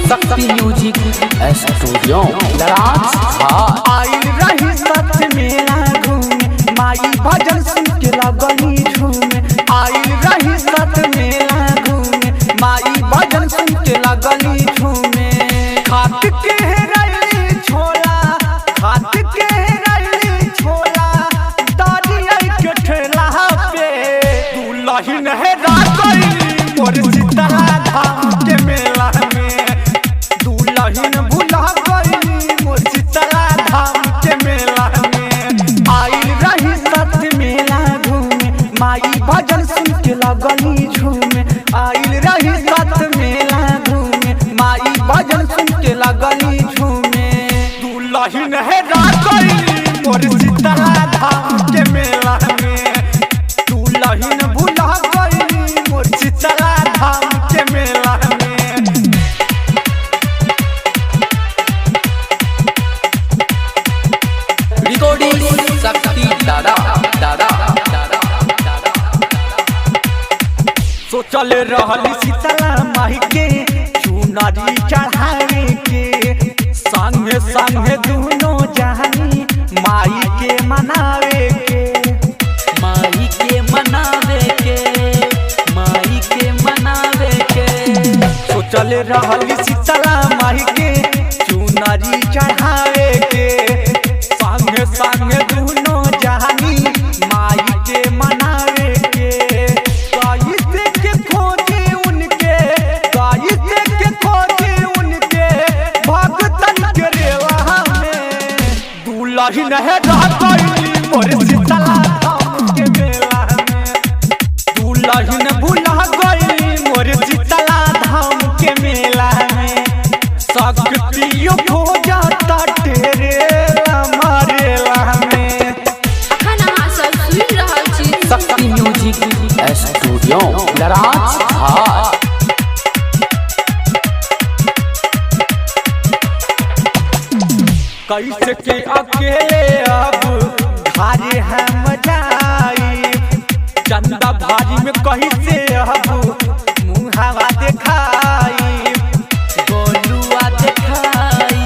शक्ति music studio आइल रही सच मेला घूमे, माई भजन सुन के लगनी झूमे। आइल रही सच मेला घूमे, माई भजन सुन के लगनी झूमे। खात के रैली छोला, खात के रैली छोला, दादी आई के ठेला पे दुल्हन है रागली मोर सीता धाम के मेला में। दुल्हन भुला गई मोर सीता धाम के मेला में। आइल रही सच मेला घूमे, माई भजन सुन के लगनी झूमे। आइल रही सच मेला घूमे, माई भजन सुन के लगनी झूमे। दुल्हन है रागली मोर सीता धाम के मेला में। दुल्हन भुला गई मोर सीता धाम के मेला में। रिकॉर्डिंग शक्ति दादा दादा दादा सोचल रहली शीतला माई के चुनरी चढ़ावे के। संगे संगे दोनों जानी माई के मनावे के। माई के मनावे के, माई के मनावे के। सोचल रहली शीतला माई के चुनरी चढ़ावे के। संगे संगे दोनों जानी माई के मनावे के। गाई के खोजे उनके, गाई के खोजे उनके भगतन के रेवा में। दुल्हन है रागली मोर सीता धाम के मेला में। दुल्हन भुला गई मोर सीता धाम के मेला में। शक्तियों खो जाता टेरेला मारेला में। शक्ति म्यूजिक स्टूडियो लराज। कैसे के अकेले अब घरे हम जाई। चंदा भारी में कैसे अब मुहावा देखाई। गोलुआ दिखाई,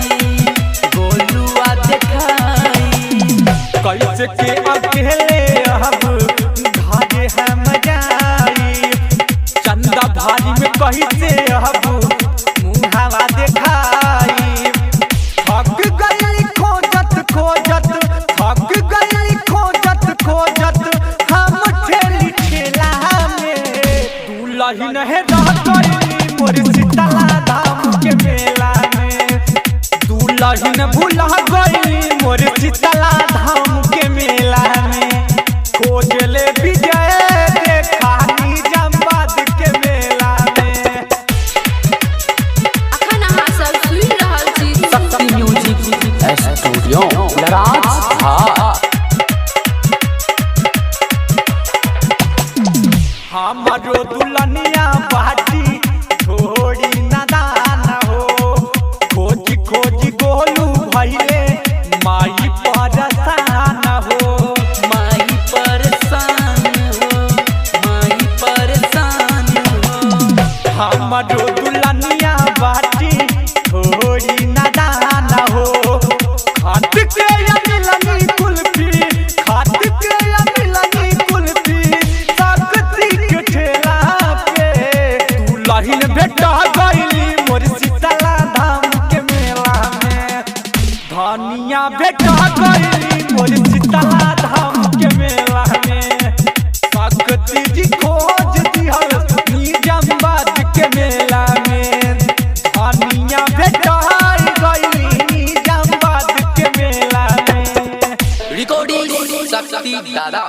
गोलुआ दिखाई। कैसे के अकेले अब घरे हम जाई। चंदा भारी में कैसे अब मुहावा देखाई। थक गई खोजत खोजत, थक गई खोजत खोजत हम ठेली ठेला में। दुल्हन है रागली मोर सीता धाम के मेला में। दुल्हन भुला गई मोर सीता धाम के मेला में। खोजले विजय देखा निजामाबाद के मेला में। शक्ति म्यूजिक स्टूडियो लराज। हमारो दुल्हनिया बाटी थोड़ी नादान हो। खोज खोज गोलू भैले माई परेशान हो। माई परेशान हो, माई परेशान हो। हमारो दुल्हनिया बाटी थोड़ी नादान हो। खात के मिलनी कुल्फी, खात के मिलनी कुल्फी, शक्ति के ठेला पे। दुल्हन भेटा गईली मोर सीता धाम के मेला में। धनिया भेटा गईली मोर सीता धाम के मेला में। शक्ति जी खोज दिहल निजामाबाद के मेला में। धनिया भेटा गईली निजामाबाद के मेला में। रिकॉर्डिंग शक्ति दादा।